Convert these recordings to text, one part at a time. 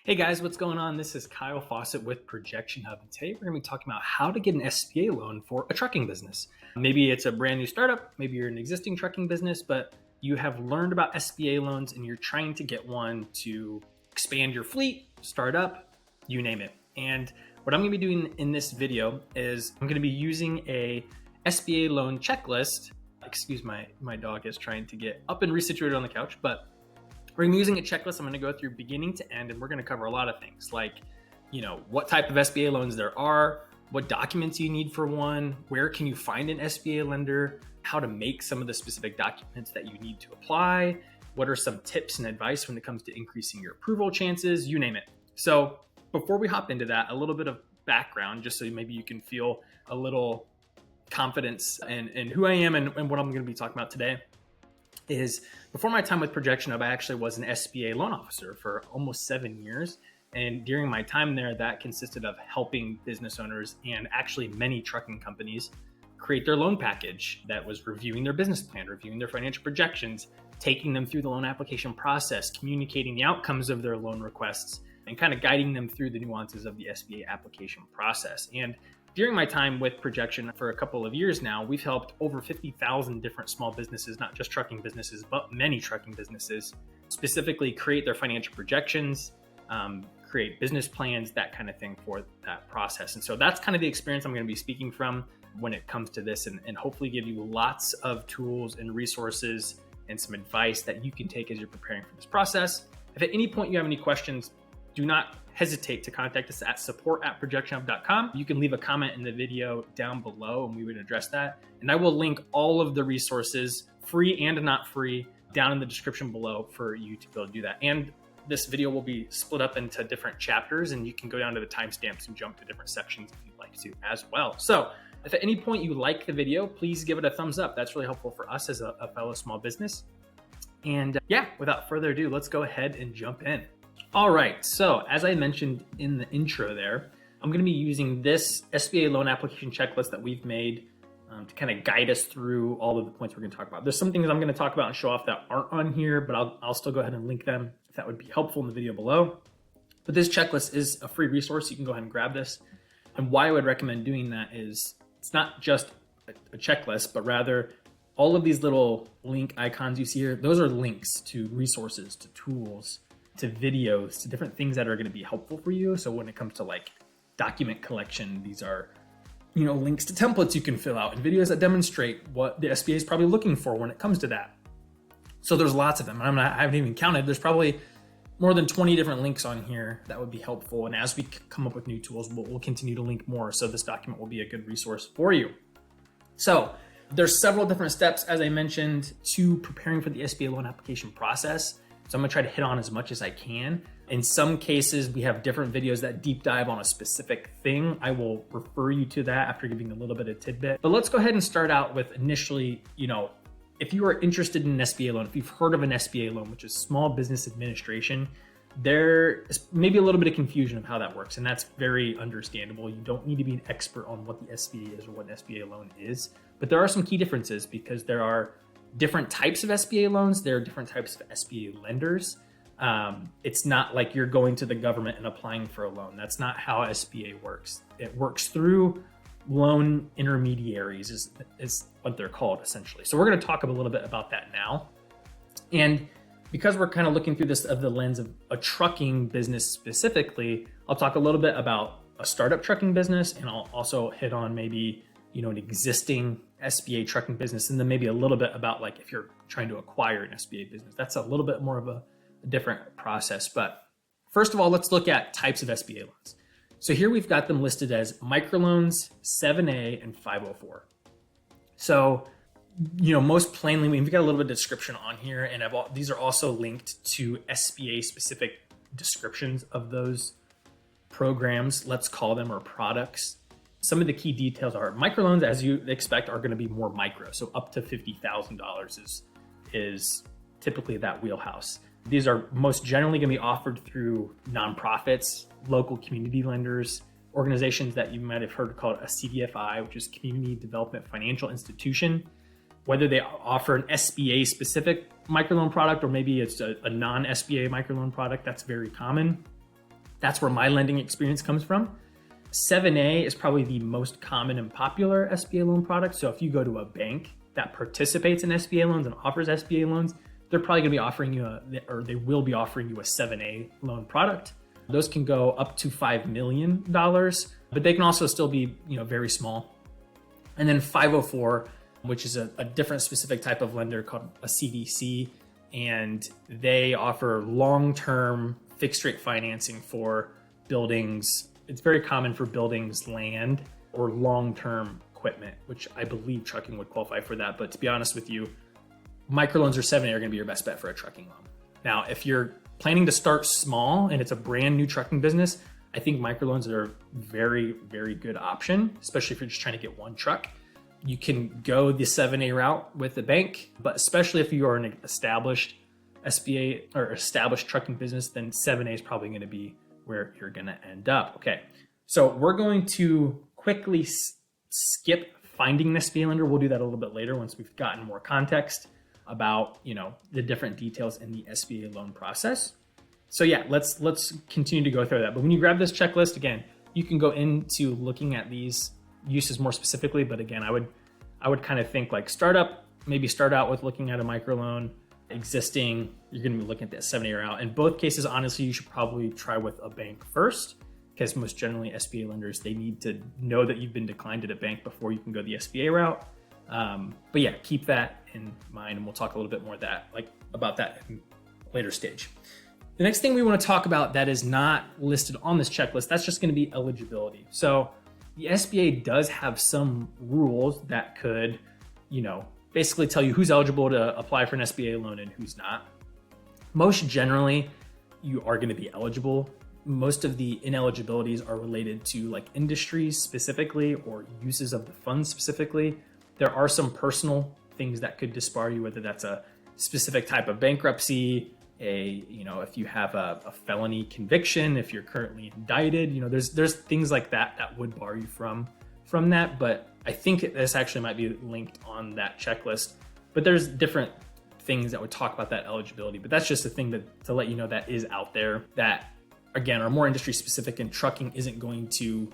Hey guys, what's going on? This is Kyle Fawcett with Projection Hub, and today we're going to be talking about how to get an SBA loan for a trucking business. Maybe it's a brand new startup, maybe you're an existing trucking business, but you have learned about SBA loans and you're trying to get one to expand your fleet, start up, you name it. And what I'm going to be doing in this video is I'm going to be using a SBA loan checklist. Excuse my dog is trying to get up and resituated on the couch, but we're going to be using a checklist. I'm going to go through beginning to end, and we're going to cover a lot of things like, what type of SBA loans there are, what documents you need for one, where can you find an SBA lender, how to make some of the specific documents that you need to apply, what are some tips and advice when it comes to increasing your approval chances, you name it. So before we hop into that, a little bit of background, just so maybe you can feel a little confidence in who I am and what I'm going to be talking about today. Is before my time with Projection Hub, I actually was an SBA loan officer for almost 7 years. And during my time there, that consisted of helping business owners and actually many trucking companies create their loan package. That was reviewing their business plan, reviewing their financial projections, taking them through the loan application process, communicating the outcomes of their loan requests, and kind of guiding them through the nuances of the SBA application process. And during my time with Projection for a couple of years now, we've helped over 50,000 different small businesses, not just trucking businesses, but many trucking businesses, specifically create their financial projections, create business plans, that kind of thing for that process. And so that's kind of the experience I'm going to be speaking from when it comes to this, and hopefully give you lots of tools and resources and some advice that you can take as you're preparing for this process. If at any point you have any questions, do not hesitate to contact us at support@projectionhub.com. You can leave a comment in the video down below and we would address that. And I will link all of the resources, free and not free, down in the description below for you to be able to do that. And this video will be split up into different chapters, and you can go down to the timestamps and jump to different sections if you'd like to as well. So if at any point you like the video, please give it a thumbs up. That's really helpful for us as a fellow small business. And yeah, without further ado, let's go ahead and jump in. All right, so as I mentioned in the intro there, I'm going to be using this SBA loan application checklist that we've made to kind of guide us through all of the points we're going to talk about. There's some things I'm going to talk about and show off that aren't on here, but I'll still go ahead and link them if that would be helpful in the video below. But this checklist is a free resource. You can go ahead and grab this. And why I would recommend doing that is it's not just a checklist, but rather all of these little link icons you see here, those are links to resources, to tools, to videos, to different things that are going to be helpful for you. So when it comes to like document collection, these are, links to templates you can fill out and videos that demonstrate what the SBA is probably looking for when it comes to that. So there's lots of them. I haven't even counted. There's probably more than 20 different links on here that would be helpful. And as we come up with new tools, we'll continue to link more. So this document will be a good resource for you. So there's several different steps, as I mentioned, to preparing for the SBA loan application process. So I'm gonna try to hit on as much as I can. In some cases, we have different videos that deep dive on a specific thing. I will refer you to that after giving a little bit of tidbit. But let's go ahead and start out with initially, if you are interested in an SBA loan, if you've heard of an SBA loan, which is Small Business Administration, there is maybe a little bit of confusion of how that works. And that's very understandable. You don't need to be an expert on what the SBA is or what an SBA loan is. But there are some key differences because there are different types of SBA loans. There are different types of SBA lenders. It's not like you're going to the government and applying for a loan. That's not how SBA works. It works through loan intermediaries is what they're called essentially. So we're going to talk a little bit about that now. And because we're kind of looking through this of the lens of a trucking business specifically, I'll talk a little bit about a startup trucking business, and I'll also hit on maybe an existing SBA trucking business, and then maybe a little bit about like if you're trying to acquire an SBA business. That's a little bit more of a different process. But first of all, let's look at types of SBA loans. So here we've got them listed as microloans, 7A, and 504. So, most plainly, we've got a little bit of description on here, and these are also linked to SBA specific descriptions of those programs, let's call them, or products. Some of the key details are microloans, as you expect, are going to be more micro. So up to $50,000 is typically that wheelhouse. These are most generally going to be offered through nonprofits, local community lenders, organizations that you might have heard called a CDFI, which is Community Development Financial Institution. Whether they offer an SBA specific microloan product or maybe it's a non-SBA microloan product, that's very common. That's where my lending experience comes from. 7A is probably the most common and popular SBA loan product. So if you go to a bank that participates in SBA loans and offers SBA loans, they're probably going to be offering you they will be offering you a 7A loan product. Those can go up to $5 million, but they can also still be, very small. And then 504, which is a different specific type of lender called a CDC, and they offer long-term fixed rate financing for buildings. It's very common for buildings, land, or long-term equipment, which I believe trucking would qualify for that. But to be honest with you, microloans or 7A are going to be your best bet for a trucking loan. Now, if you're planning to start small and it's a brand new trucking business, I think microloans are a very, very good option, especially if you're just trying to get one truck. You can go the 7A route with the bank, but especially if you are an established SBA or established trucking business, then 7A is probably going to be where you're going to end up. Okay, so we're going to quickly skip finding an SBA lender. We'll do that a little bit later once we've gotten more context about the different details in the SBA loan process. So yeah, let's continue to go through that. But when you grab this checklist, again, you can go into looking at these uses more specifically. But again, I would kind of think like startup, maybe start out with looking at a microloan. Existing, you're going to be looking at that 7A route. In both cases, honestly, you should probably try with a bank first, because most generally SBA lenders, they need to know that you've been declined at a bank before you can go the SBA route. But yeah, keep that in mind, and we'll talk a little bit more about that in a later stage. The next thing we want to talk about that is not listed on this checklist, that's just going to be eligibility. So the SBA does have some rules that could, basically tell you who's eligible to apply for an SBA loan and who's not. Most generally, you are going to be eligible. Most of the ineligibilities are related to like industries specifically or uses of the funds specifically. There are some personal things that could disbar you, whether that's a specific type of bankruptcy, if you have a felony conviction, if you're currently indicted, there's things like that would bar you from that. But I think this actually might be linked on that checklist, but there's different things that would talk about that eligibility. But that's just a thing to let you know that is out there that, again, are more industry specific, and trucking isn't going to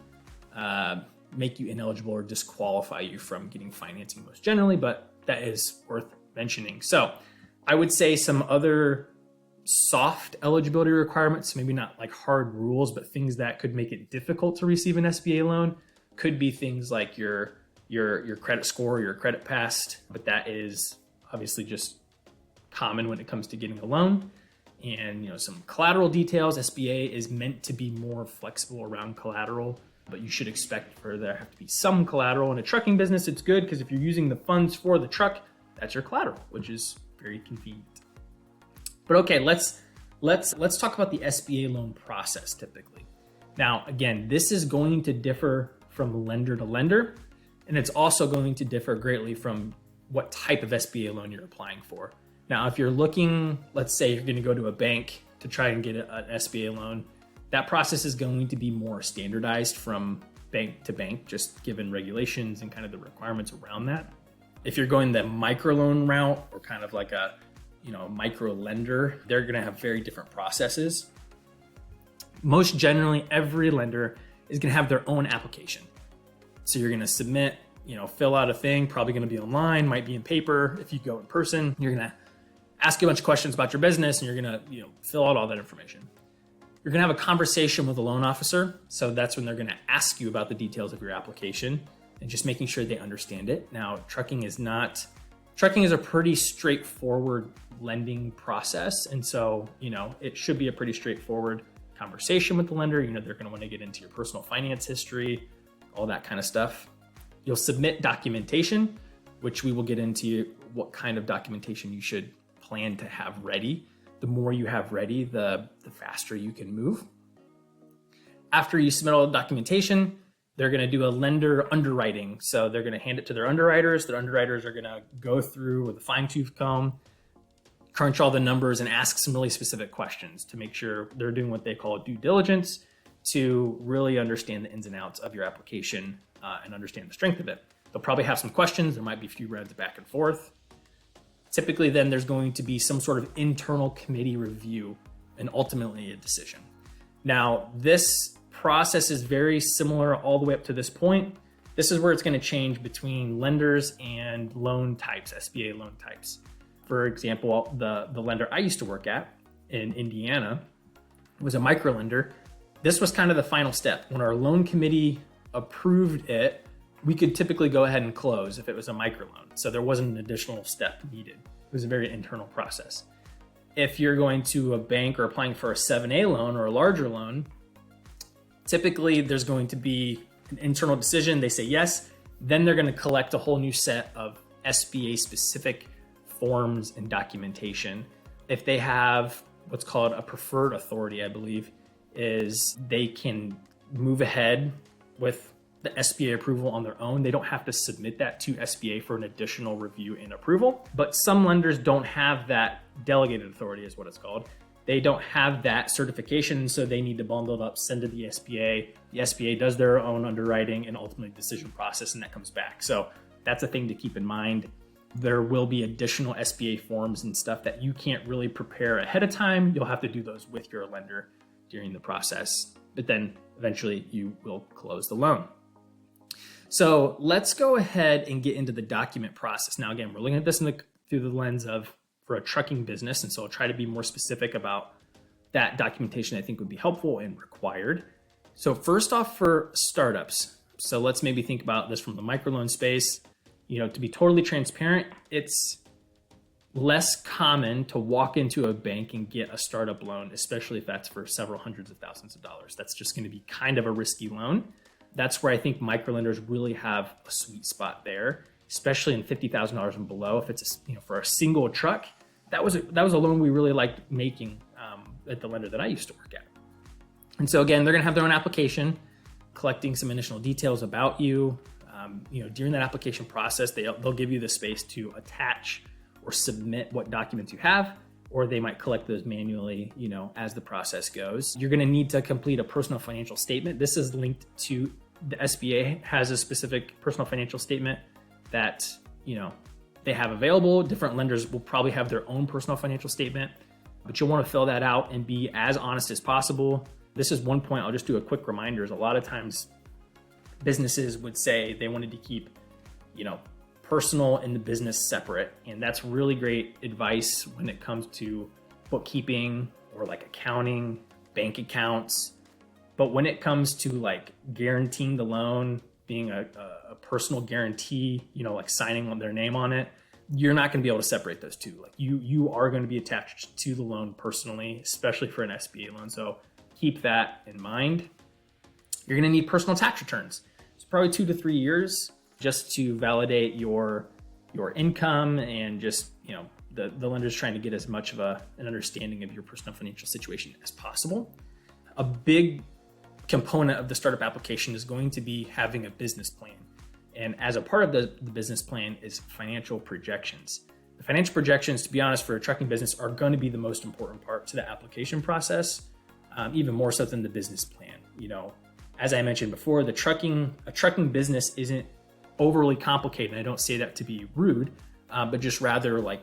make you ineligible or disqualify you from getting financing most generally, but that is worth mentioning. So I would say some other soft eligibility requirements, maybe not like hard rules, but things that could make it difficult to receive an SBA loan could be things like your credit score, your credit past, but that is obviously just common when it comes to getting a loan. And some collateral details. SBA is meant to be more flexible around collateral, but you should expect for there to have to be some collateral. In a trucking business, it's good because if you're using the funds for the truck, that's your collateral, which is very convenient. But okay, let's talk about the SBA loan process typically. Now, again, this is going to differ from lender to lender, and it's also going to differ greatly from what type of SBA loan you're applying for. Now, if you're looking, let's say you're going to go to a bank to try and get an SBA loan, that process is going to be more standardized from bank to bank, just given regulations and kind of the requirements around that. If you're going the microloan route or kind of like a micro lender, they're going to have very different processes. Most generally, every lender is going to have their own application. So you're going to submit, fill out a thing, probably going to be online, might be in paper. If you go in person, you're going to ask you a bunch of questions about your business, and you're going to fill out all that information. You're going to have a conversation with a loan officer. So that's when they're going to ask you about the details of your application and just making sure they understand it. Now, trucking is a pretty straightforward lending process. And so, it should be a pretty straightforward conversation with the lender. They're going to want to get into your personal finance history, all that kind of stuff. You'll submit documentation, which we will get into what kind of documentation you should plan to have ready. The more you have ready, the faster you can move. After you submit all the documentation, they're going to do a lender underwriting. So they're going to hand it to their underwriters. Their underwriters are going to go through with a fine-tooth comb, crunch all the numbers, and ask some really specific questions to make sure they're doing what they call due diligence to really understand the ins and outs of your application and understand the strength of it. They'll probably have some questions. There might be a few reads back and forth. Typically, then there's going to be some sort of internal committee review and ultimately a decision. Now, this process is very similar all the way up to this point. This is where it's going to change between lenders and loan types, SBA loan types. For example, the lender I used to work at in Indiana was a microlender. This was kind of the final step. When our loan committee approved it, we could typically go ahead and close if it was a microloan. So there wasn't an additional step needed. It was a very internal process. If you're going to a bank or applying for a 7A loan or a larger loan, typically there's going to be an internal decision. They say yes, then they're going to collect a whole new set of SBA specific forms and documentation. If they have what's called a preferred authority, I believe, is they can move ahead with the SBA approval on their own. They don't have to submit that to SBA for an additional review and approval. But some lenders don't have that delegated authority, is what it's called. They don't have that certification, so they need to bundle it up, send it to the SBA. The SBA does their own underwriting and ultimately decision process, and that comes back. So that's a thing to keep in mind. There will be additional SBA forms and stuff that you can't really prepare ahead of time. You'll have to do those with your lender during the process, but then eventually you will close the loan. So let's go ahead and get into the document process. Now, again, we're looking at this through the lens of for a trucking business. And so I'll try to be more specific about that documentation I think would be helpful and required. So first off, for startups. So let's maybe think about this from the microloan space. To be totally transparent, it's less common to walk into a bank and get a startup loan, especially if that's for several hundreds of thousands of dollars. That's just going to be kind of a risky loan. That's where I think microlenders really have a sweet spot there, especially in $50,000 and below. If it's for a single truck, that was a loan we really liked making at the lender that I used to work at. And so again, they're going to have their own application, collecting some initial details about you. During that application process, they'll give you the space to attach or submit what documents you have, or they might collect those manually, as the process goes. You're going to need to complete a personal financial statement. This is linked to the SBA has a specific personal financial statement that, they have available. Different lenders will probably have their own personal financial statement, but you'll want to fill that out and be as honest as possible. This is one point I'll just do a quick reminder is a lot of times businesses would say they wanted to keep, personal and the business separate. And that's really great advice when it comes to bookkeeping or like accounting, bank accounts. But when it comes to like guaranteeing the loan, being a personal guarantee, like signing their name on it, you're not going to be able to separate those two. Like you are going to be attached to the loan personally, especially for an SBA loan. So keep that in mind. You're going to need personal tax returns. It's probably 2 to 3 years just to validate your income and just, the lender's trying to get as much of an understanding of your personal financial situation as possible. A big component of the startup application is going to be having a business plan. And as a part of the business plan is financial projections. The financial projections, to be honest, for a trucking business are going to be the most important part to the application process, even more so than the business plan. As I mentioned before, a trucking business isn't overly complicated. And I don't say that to be rude, but just rather like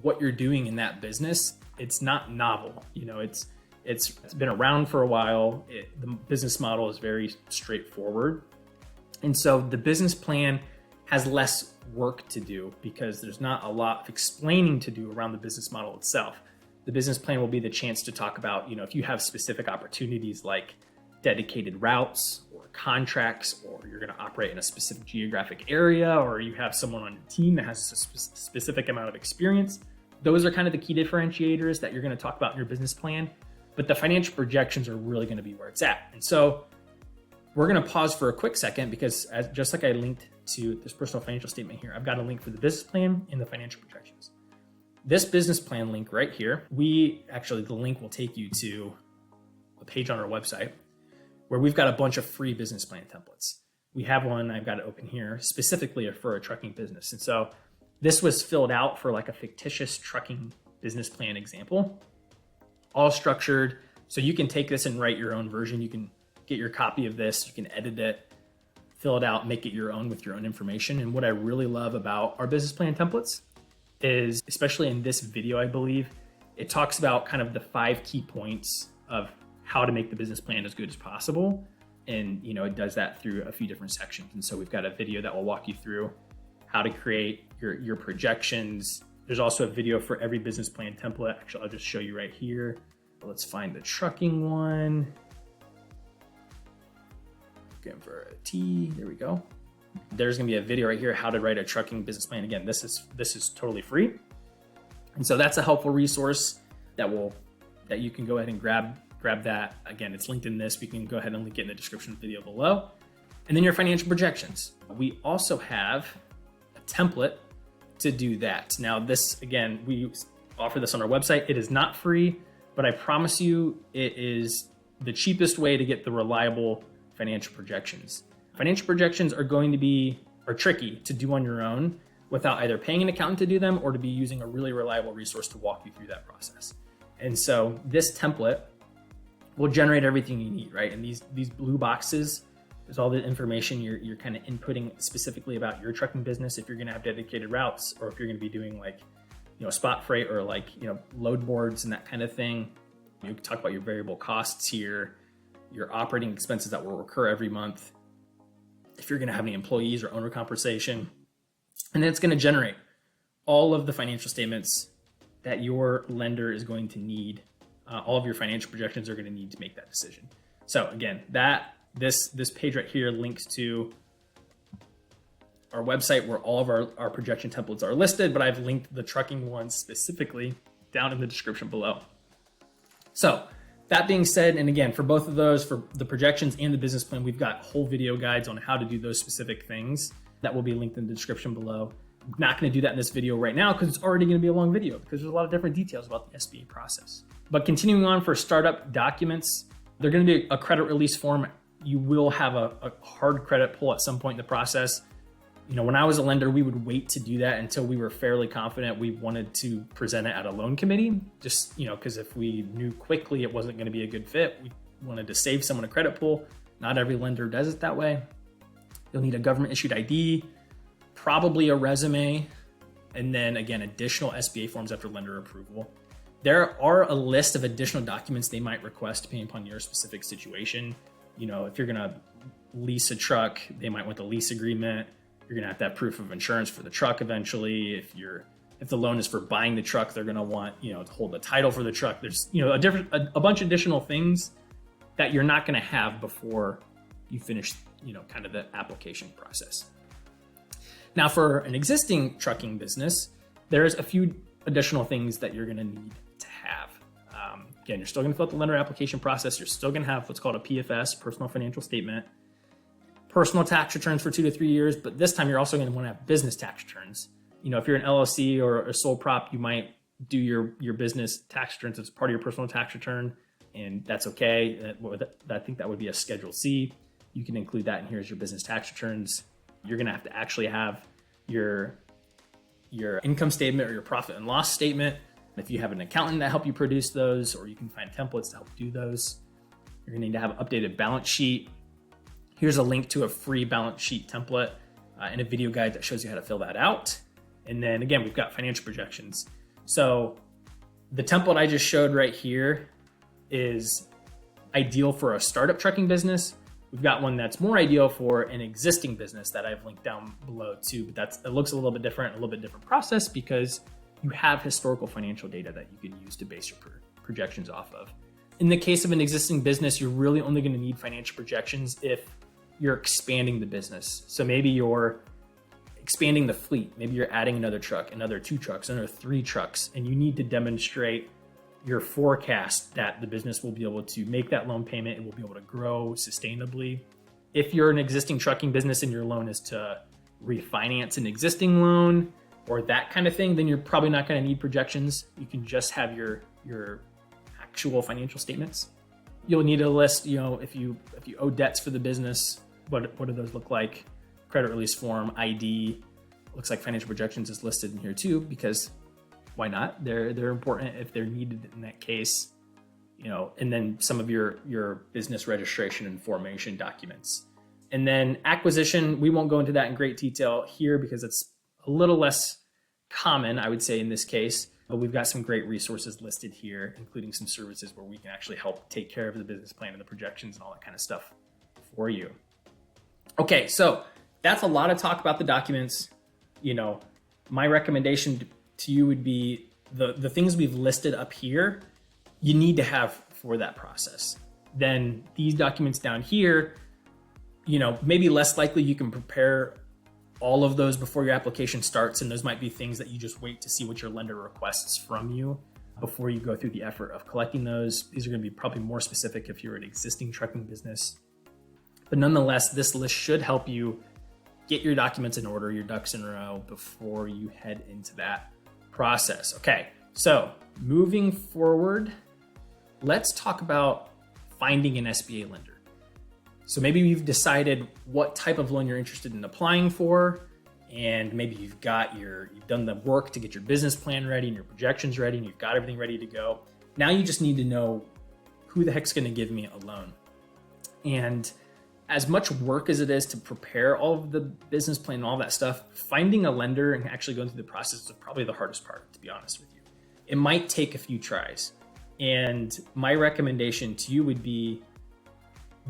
what you're doing in that business. It's not novel. It's been around for a while. The business model is very straightforward. And so the business plan has less work to do because there's not a lot of explaining to do around the business model itself. The business plan will be the chance to talk about, if you have specific opportunities like dedicated routes or contracts, or you're going to operate in a specific geographic area, or you have someone on your team that has a specific amount of experience. Those are kind of the key differentiators that you're going to talk about in your business plan. But the financial projections are really going to be where it's at. And so we're going to pause for a quick second because just like I linked to this personal financial statement here, I've got a link for the business plan and the financial projections. This business plan link right here, the link will take you to a page on our website where we've got a bunch of free business plan templates. We have one, I've got it open here, specifically for a trucking business. And so this was filled out for like a fictitious trucking business plan example, all structured. So you can take this and write your own version. You can get your copy of this, you can edit it, fill it out, make it your own with your own information. And what I really love about our business plan templates is, especially in this video, I believe, it talks about kind of the 5 key points of how to make the business plan as good as possible. And, it does that through a few different sections. And so we've got a video that will walk you through how to create your projections. There's also a video for every business plan template. Actually, I'll just show you right here. Let's find the trucking one. Looking for a T, there we go. There's gonna be a video right here, how to write a trucking business plan. Again, this is totally free. And so that's a helpful resource that you can go ahead and grab that. Again, it's linked in this. We can go ahead and link it in the description of the video below. And then your financial projections. We also have a template to do that. Now this, again, we offer this on our website. It is not free, but I promise you it is the cheapest way to get the reliable financial projections. Financial projections are tricky to do on your own without either paying an accountant to do them or to be using a really reliable resource to walk you through that process. And so this template will generate everything you need, right? And these blue boxes is all the information you're kind of inputting specifically about your trucking business. If you're going to have dedicated routes, or if you're going to be doing like, spot freight or like, load boards and that kind of thing. You can talk about your variable costs here, your operating expenses that will recur every month, if you're going to have any employees or owner compensation. And then it's going to generate all of the financial statements that your lender is going to need. All of your financial projections are going to need to make that decision. So again, this page right here links to our website where all of our projection templates are listed, but I've linked the trucking ones specifically down in the description below. So that being said, and again, for both of those, for the projections and the business plan, we've got whole video guides on how to do those specific things that will be linked in the description below. I'm not going to do that in this video right now because it's already going to be a long video because there's a lot of different details about the SBA process. But continuing on, for startup documents, they're going to be a credit release form. You will have a hard credit pull at some point in the process. When I was a lender, we would wait to do that until we were fairly confident we wanted to present it at a loan committee. Just, because if we knew quickly it wasn't going to be a good fit, we wanted to save someone a credit pull. Not every lender does it that way. You'll need a government issued ID, probably a resume, and then again, additional SBA forms after lender approval. There are a list of additional documents they might request depending upon your specific situation. If you're going to lease a truck, they might want the lease agreement. You're going to have proof of insurance for the truck eventually. If the loan is for buying the truck, they're going to want, to hold the title for the truck. There's, a bunch of additional things that you're not going to have before you finish, kind of the application process. Now, for an existing trucking business, there's a few additional things that you're going to need to have. Again, you're still going to fill out the lender application process. You're still going to have what's called a PFS, personal financial statement, personal tax returns for 2 to 3 years, but this time you're also going to want to have business tax returns. If you're an LLC or a sole prop, you might do your business tax returns as part of your personal tax return, and that's okay. I think that would be a Schedule C. You can include that in here as your business tax returns. You're going to have to actually have your income statement or your profit and loss statement. If you have an accountant that help you produce those, or you can find templates to help do those. You're going to need to have an updated balance sheet. Here's a link to a free balance sheet template and a video guide that shows you how to fill that out. And then again, we've got financial projections. So the template I just showed right here is ideal for a startup trucking business. We've got one that's more ideal for an existing business that I've linked down below too, but it looks a little bit different, a little bit different process because you have historical financial data that you can use to base your projections off of. In the case of an existing business, you're really only going to need financial projections if you're expanding the business. So maybe you're expanding the fleet. Maybe you're adding another truck, another 2 trucks, another 3 trucks, and you need to demonstrate your forecast that the business will be able to make that loan payment and will be able to grow sustainably. If you're an existing trucking business and your loan is to refinance an existing loan or that kind of thing, then you're probably not going to need projections. You can just have your actual financial statements. You'll need a list, if you owe debts for the business, what do those look like? Credit release form, ID. Looks like financial projections is listed in here too, because why not? They're important if they're needed in that case. And then some of your business registration and formation documents. And then acquisition, we won't go into that in great detail here because it's a little less common, I would say, in this case. But we've got some great resources listed here, including some services where we can actually help take care of the business plan and the projections and all that kind of stuff for you. Okay, so that's a lot of talk about the documents. My recommendation to you would be the things we've listed up here, you need to have for that process. Then these documents down here, maybe less likely you can prepare all of those before your application starts. And those might be things that you just wait to see what your lender requests from you before you go through the effort of collecting those. These are going to be probably more specific if you're an existing trucking business. But nonetheless, this list should help you get your documents in order, your ducks in a row before you head into that process. Okay, so moving forward, let's talk about finding an SBA lender. So maybe you've decided what type of loan you're interested in applying for, and maybe you've done the work to get your business plan ready and your projections ready, and you've got everything ready to go. Now you just need to know who the heck's going to give me a loan. And as much work as it is to prepare all of the business plan and all that stuff, finding a lender and actually going through the process is probably the hardest part, to be honest with you. It might take a few tries. And my recommendation to you would be,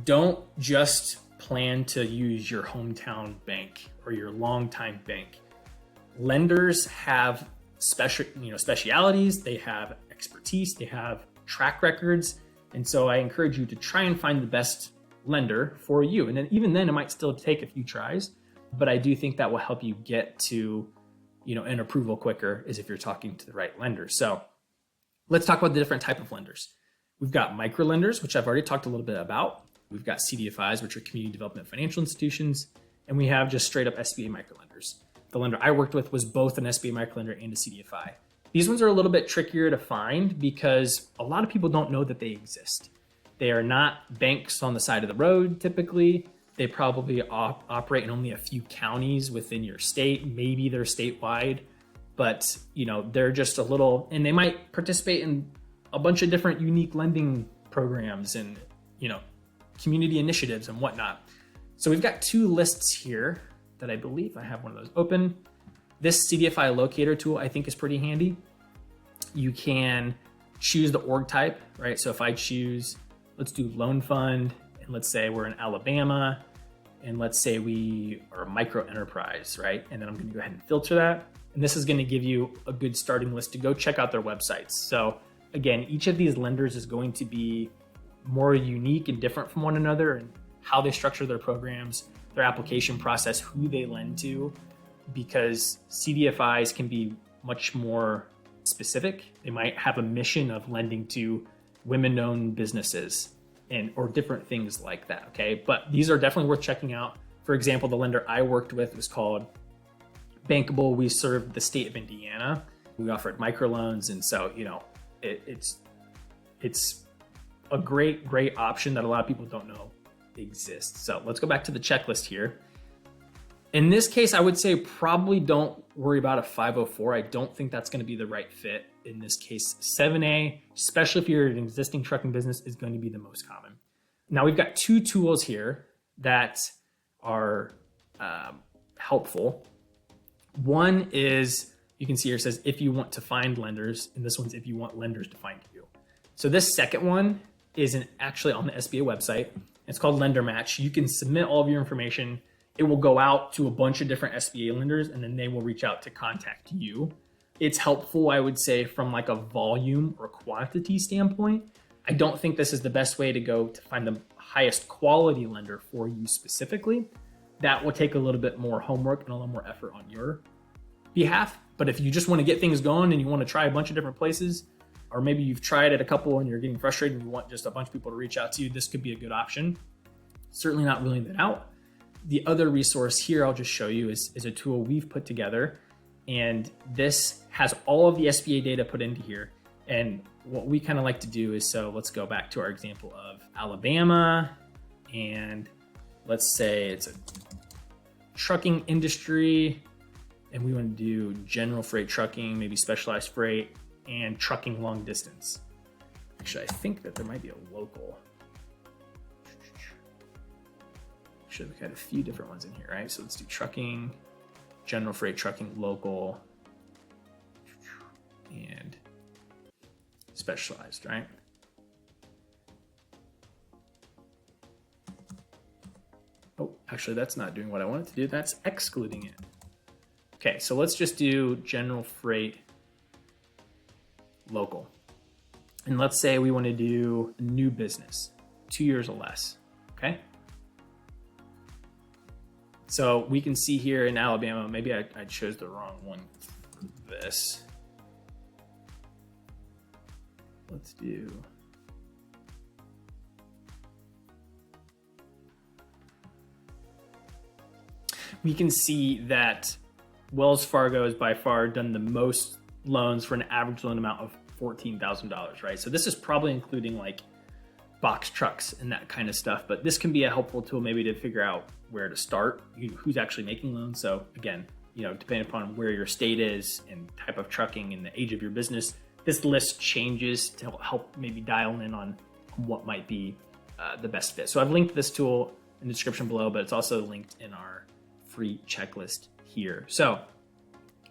don't just plan to use your hometown bank or your longtime bank. Lenders have specialities, they have expertise, they have track records. And so I encourage you to try and find the best lender for you. And then even then it might still take a few tries, but I do think that will help you get to, an approval quicker is if you're talking to the right lender. So let's talk about the different type of lenders. We've got microlenders, which I've already talked a little bit about. We've got CDFIs, which are community development financial institutions. And we have just straight up SBA microlenders. The lender I worked with was both an SBA microlender and a CDFI. These ones are a little bit trickier to find because a lot of people don't know that they exist. They are not banks on the side of the road, typically. They probably operate in only a few counties within your state. Maybe they're statewide, but they're just a little, and they might participate in a bunch of different unique lending programs and, community initiatives and whatnot. So we've got two lists here that I believe I have one of those open. This CDFI locator tool I think is pretty handy. You can choose the org type, right? So if I choose, let's do loan fund, and let's say we're in Alabama, and let's say we are a micro enterprise, right? And then I'm gonna go ahead and filter that. And this is gonna give you a good starting list to go check out their websites. So again, each of these lenders is going to be more unique and different from one another, and how they structure their programs, their application process, who they lend to, because CDFIs can be much more specific. They might have a mission of lending to women-owned businesses or different things like that, okay? But these are definitely worth checking out. For example, the lender I worked with was called Bankable. We served the state of Indiana. We offered microloans, and so, it's a great option that a lot of people don't know exists. So let's go back to the checklist here. In this case, I would say probably don't worry about a 504. I don't think that's going to be the right fit. In this case, 7A, especially if you're an existing trucking business, is going to be the most common. Now we've got two tools here that are helpful. One is, you can see here, it says if you want to find lenders, and this one's if you want lenders to find you. So this second one is actually on the SBA website. It's called Lender Match. You can submit all of your information. It will go out to a bunch of different SBA lenders, and then they will reach out to contact you. It's helpful, I would say, from like a volume or quantity standpoint. I don't think this is the best way to go to find the highest quality lender for you specifically. That will take a little bit more homework and a little more effort on your behalf. But if you just want to get things going and you want to try a bunch of different places, or maybe you've tried at a couple and you're getting frustrated and you want just a bunch of people to reach out to you, this could be a good option. Certainly not ruling that out. The other resource here I'll just show you is a tool we've put together, and this has all of the SBA data put into here. And what we kind of like to do is, so let's go back to our example of Alabama, and let's say it's a trucking industry, and we want to do general freight trucking, maybe specialized freight, and trucking long distance. Actually, I think that there might be a local. Should have had a few different ones in here, right? So let's do trucking, general freight trucking, local, and specialized, right? Oh, actually, that's not doing what I wanted to do. That's excluding it. Okay, so let's just do general freight local. And let's say we want to do a new business, 2 years or less, okay? So we can see here in Alabama, maybe I chose the wrong one for this. Let's do, we can see that Wells Fargo has by far done the most loans for an average loan amount of $14,000, right? So this is probably including like box trucks and that kind of stuff, but this can be a helpful tool maybe to figure out where to start, who's actually making loans. So again, depending upon where your state is and type of trucking and the age of your business, this list changes to help maybe dial in on what might be the best fit. So I've linked this tool in the description below, but it's also linked in our free checklist here. So,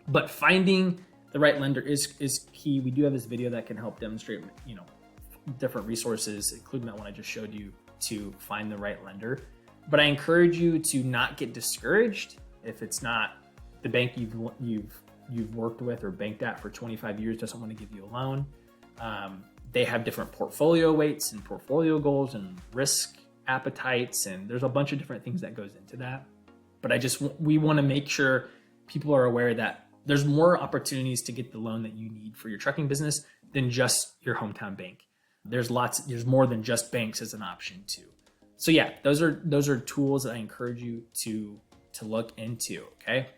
but finding the right lender is key. We do have this video that can help demonstrate, different resources, including that one I just showed you, to find the right lender. But I encourage you to not get discouraged if it's not the bank you've worked with or banked at for 25 years doesn't want to give you a loan. They have different portfolio weights and portfolio goals and risk appetites, and there's a bunch of different things that goes into that. But we want to make sure people are aware that there's more opportunities to get the loan that you need for your trucking business than just your hometown bank. There's more than just banks as an option too. So yeah, those are tools that I encourage you to look into, okay?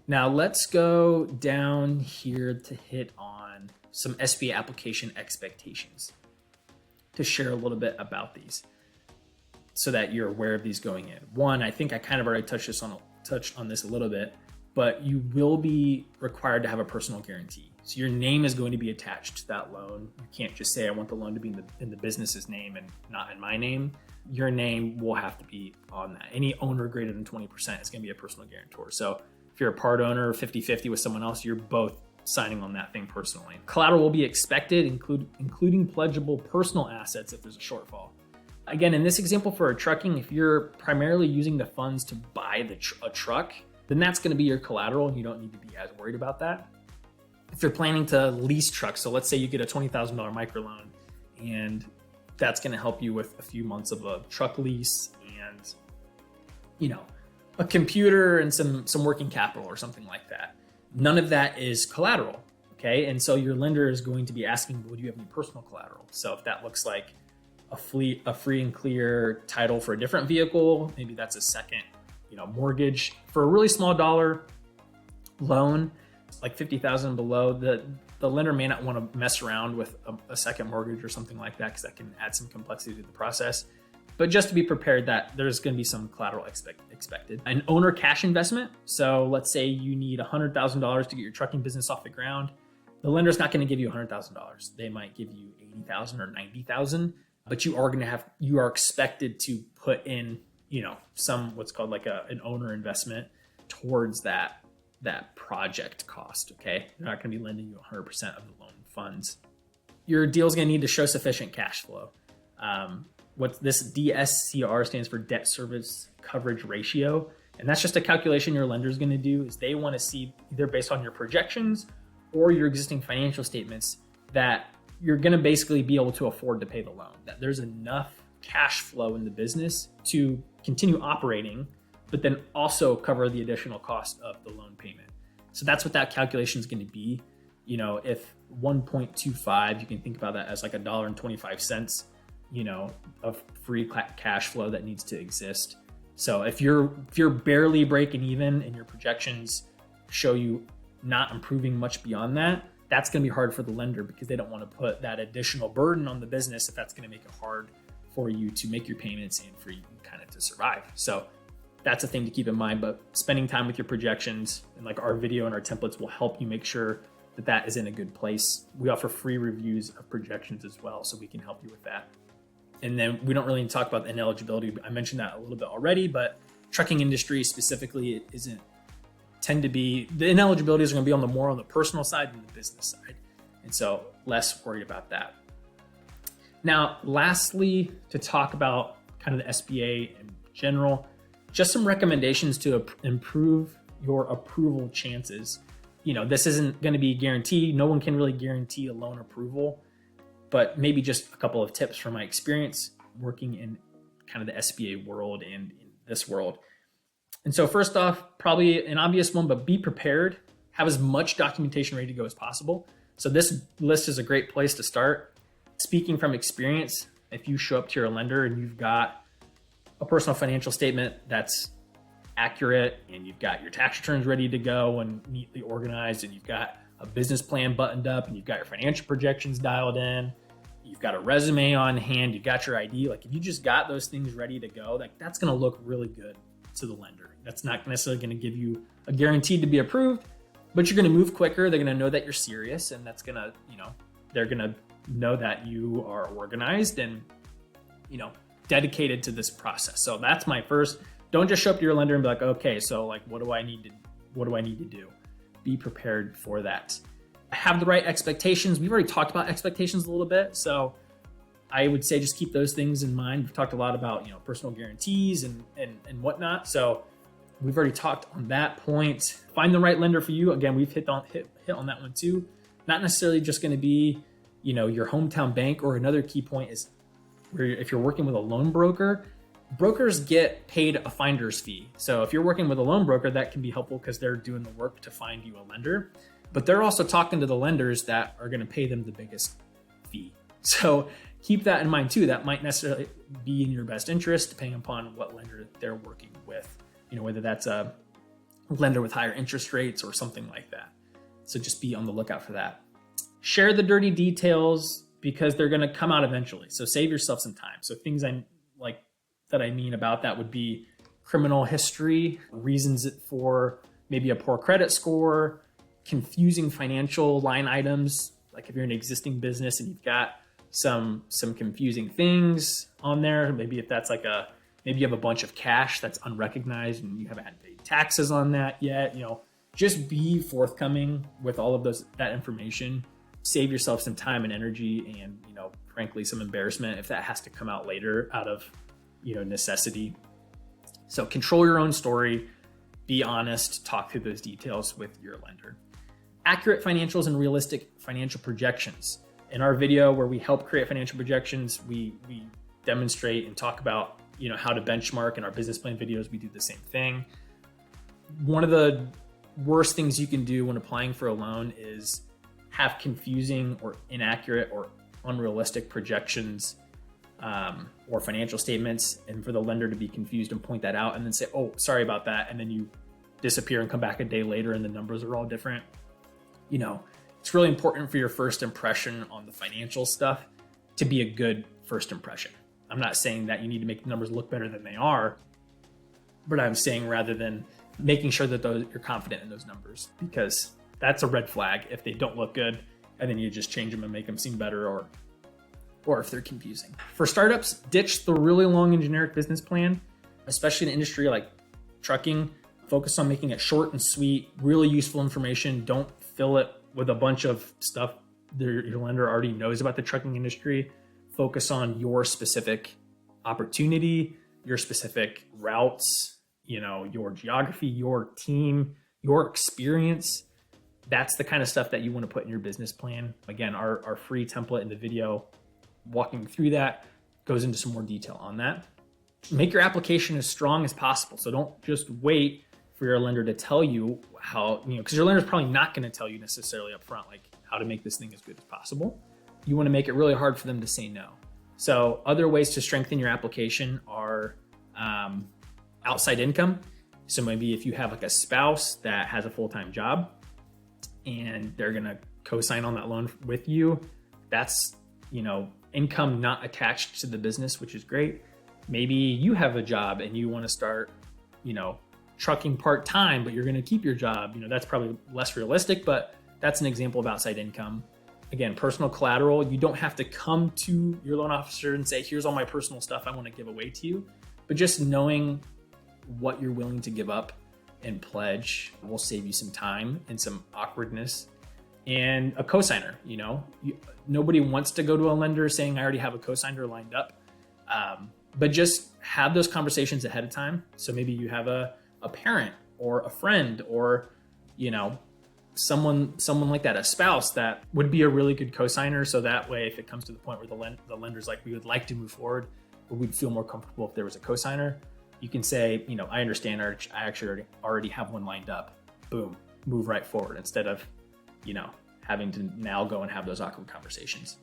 Now let's go down here to hit on some SBA application expectations to share a little bit about these so that you're aware of these going in. One, I think I kind of already touched on this a little bit, but you will be required to have a personal guarantee. So your name is going to be attached to that loan. You can't just say, I want the loan to be in the business's name and not in my name. Your name will have to be on that. Any owner greater than 20% is going to be a personal guarantor. So if you're a part owner 50-50 with someone else, you're both signing on that thing personally. Collateral will be expected, including pledgeable personal assets if there's a shortfall. Again, in this example for a trucking, if you're primarily using the funds to buy a truck, then that's going to be your collateral and you don't need to be as worried about that. If you're planning to lease trucks, so let's say you get a $20,000 microloan and that's going to help you with a few months of a truck lease and, a computer and some working capital or something like that. None of that is collateral, okay? And so your lender is going to be asking, well, do you have any personal collateral? So if that looks like a free and clear title for a different vehicle, maybe that's a second, mortgage for a really small dollar loan, like $50,000 below, the lender may not want to mess around with a second mortgage or something like that because that can add some complexity to the process. But just to be prepared that there's going to be some collateral expected. An owner cash investment. So let's say you need $100,000 to get your trucking business off the ground. The lender's not going to give you $100,000. They might give you $80,000 or $90,000, but you are expected to put in, some what's called like an owner investment towards that project cost. Okay, they're not going to be lending you 100% of the loan funds. Your deal is going to need to show sufficient cash flow. What this DSCR stands for debt service coverage ratio. And that's just a calculation your lender is going to do is they want to see either based on your projections or your existing financial statements that you're going to basically be able to afford to pay the loan, that there's enough cash flow in the business to continue operating, but then also cover the additional cost of the loan payment. So that's what that calculation is going to be. If 1.25, you can think about that as like $1.25, of free cash flow that needs to exist. So if you're barely breaking even and your projections show you not improving much beyond that, that's going to be hard for the lender because they don't want to put that additional burden on the business if that's going to make it hard for you to make your payments and for you kind of to survive. So that's a thing to keep in mind, but spending time with your projections and like our video and our templates will help you make sure that is in a good place. We offer free reviews of projections as well, so we can help you with that. And then we don't really need to talk about ineligibility. I mentioned that a little bit already, but trucking industry specifically, it isn't tend to be, the ineligibilities are going to be more on the personal side than the business side. And so less worried about that. Now, lastly, to talk about kind of the SBA in general, just some recommendations to improve your approval chances. This isn't going to be guaranteed. No one can really guarantee a loan approval, but maybe just a couple of tips from my experience working in kind of the SBA world and in this world. And so first off, probably an obvious one, but be prepared. Have as much documentation ready to go as possible. So this list is a great place to start. Speaking from experience, if you show up to your lender and you've got a personal financial statement that's accurate and you've got your tax returns ready to go and neatly organized, and you've got a business plan buttoned up, and you've got your financial projections dialed in, you've got a resume on hand, you've got your ID, like if you just got those things ready to go, like that's going to look really good to the lender. That's not necessarily going to give you a guarantee to be approved, but you're going to move quicker. They're going to know that you're serious, and that's going to, they're going to know that you are organized and, dedicated to this process. So that's my first. Don't just show up to your lender and be like, okay, so like, what do I need to do? Be prepared for that. Have the right expectations. We've already talked about expectations a little bit. So I would say just keep those things in mind. We've talked a lot about, personal guarantees and whatnot. So we've already talked on that point. Find the right lender for you. Again, we've hit on that one too. Not necessarily just going to be, your hometown bank, or another key point is where if you're working with a loan broker, brokers get paid a finder's fee. So if you're working with a loan broker, that can be helpful because they're doing the work to find you a lender, but they're also talking to the lenders that are going to pay them the biggest fee. So keep that in mind too. That might necessarily be in your best interest depending upon what lender they're working with, whether that's a lender with higher interest rates or something like that. So just be on the lookout for that. Share the dirty details because they're going to come out eventually. So save yourself some time. So things that I mean about that would be criminal history, reasons for maybe a poor credit score, confusing financial line items. Like if you're an existing business and you've got some confusing things on there, maybe if that's maybe you have a bunch of cash that's unrecognized and you haven't paid taxes on that yet, just be forthcoming with all of that information. Save yourself some time and energy and, frankly, some embarrassment if that has to come out later out of, necessity. So control your own story, be honest, talk through those details with your lender. Accurate financials and realistic financial projections. In our video where we help create financial projections, we demonstrate and talk about, how to benchmark. In our business plan videos, we do the same thing. One of the worst things you can do when applying for a loan is have confusing or inaccurate or unrealistic projections or financial statements, and for the lender to be confused and point that out and then say, oh, sorry about that. And then you disappear and come back a day later and the numbers are all different. It's really important for your first impression on the financial stuff to be a good first impression. I'm not saying that you need to make the numbers look better than they are, but I'm saying rather than making sure that you're confident in those numbers, because that's a red flag if they don't look good and then you just change them and make them seem better, or if they're confusing. For startups, ditch the really long and generic business plan, especially in an industry like trucking. Focus on making it short and sweet, really useful information. Don't fill it with a bunch of stuff that your lender already knows about the trucking industry. Focus on your specific opportunity, your specific routes, your geography, your team, your experience. That's the kind of stuff that you want to put in your business plan. Again, our free template in the video walking through that goes into some more detail on that. Make your application as strong as possible. So don't just wait for your lender to tell you how, because your lender is probably not going to tell you necessarily up front, like how to make this thing as good as possible. You want to make it really hard for them to say no. So other ways to strengthen your application are outside income. So maybe if you have like a spouse that has a full-time job and they're going to co-sign on that loan with you, that's, income not attached to the business, which is great. Maybe you have a job and you want to start, trucking part-time, but you're going to keep your job. That's probably less realistic, but that's an example of outside income. Again, personal collateral. You don't have to come to your loan officer and say, here's all my personal stuff I want to give away to you. But just knowing what you're willing to give up and pledge will save you some time and some awkwardness. and a cosigner. Nobody wants to go to a lender saying, I already have a cosigner lined up. But just have those conversations ahead of time. So maybe you have a parent or a friend or, someone like that, a spouse that would be a really good cosigner. So that way, if it comes to the point where the lender's like, we would like to move forward, but we'd feel more comfortable if there was a cosigner, you can say, I understand, I actually already have one lined up. Boom, move right forward instead of, having to now go and have those awkward conversations.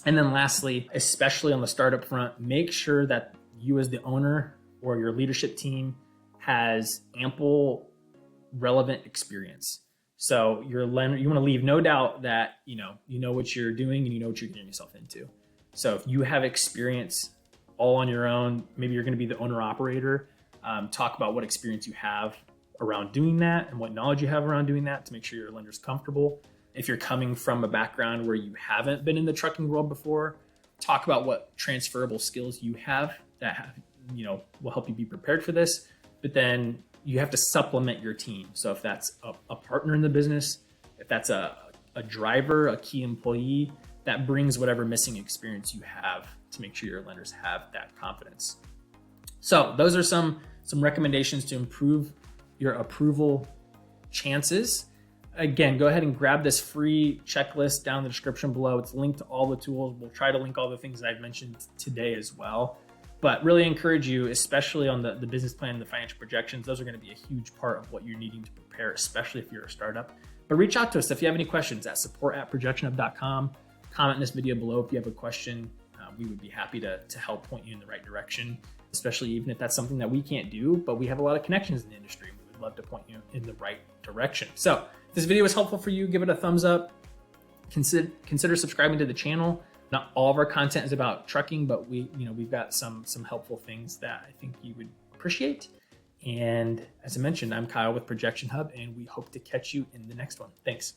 And then lastly, especially on the startup front, make sure that you as the owner or your leadership team has ample relevant experience. So your lender, you want to leave no doubt that, you know what you're doing and you know what you're getting yourself into. So if you have experience all on your own, maybe you're going to be the owner operator, talk about what experience you have around doing that and what knowledge you have around doing that to make sure your lender's comfortable. If you're coming from a background where you haven't been in the trucking world before, talk about what transferable skills you have that will help you be prepared for this. But then you have to supplement your team. So if that's a partner in the business, if that's a driver, a key employee, that brings whatever missing experience you have to make sure your lenders have that confidence. So those are some recommendations to improve your approval chances. Again, go ahead and grab this free checklist down in the description below. It's linked to all the tools. We'll try to link all the things that I've mentioned today as well. But really encourage you, especially on the business plan and the financial projections, those are going to be a huge part of what you're needing to prepare, especially if you're a startup. But reach out to us if you have any questions at support@projectionhub.com. Comment in this video below if you have a question. We would be happy to help point you in the right direction, especially even if that's something that we can't do, but we have a lot of connections in the industry. We would love to point you in the right direction. So if this video was helpful for you, give it a thumbs up. Consider subscribing to the channel. Not all of our content is about trucking, but we've got some helpful things that I think you would appreciate. And as I mentioned, I'm Kyle with Projection Hub, and we hope to catch you in the next one. Thanks.